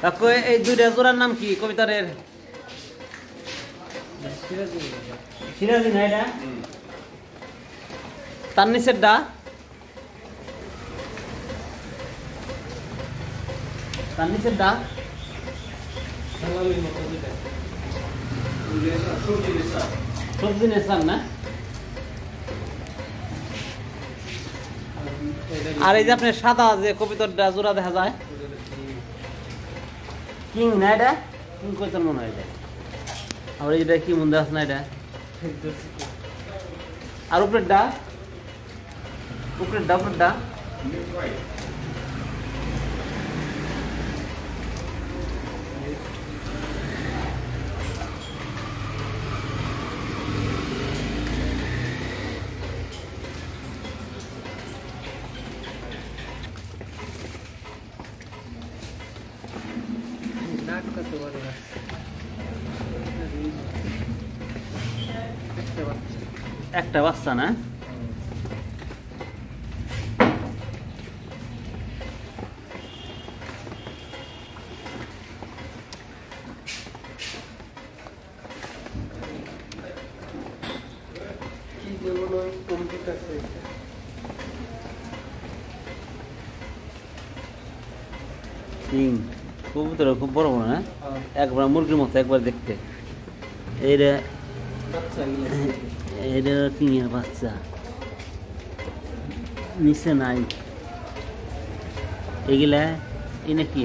কাকু এই দুইটা জোড়ার নাম কি কবিতারের? সিরাজি না এটা? তার নিচের ডা? তার নিচের ডা? সবজি নেশার না? আর এই যে আপনার সাদা যে কবিতার জোড়া দেখা যায় কিং না এটা? কিং কবিতার মনে হয় এটা। আর এটা কি মনে আছে না এটা? আর উপরের ডা? উপরের ডা উপরের ডা? একটা বাচ্চা না? কবুতর খুব বড় বড় না? একবার মুরগির মতো একবার দেখতে। এইটা এইটা কিংয়ের বাচ্চা নিচে নাই। এগুলা এনে কি?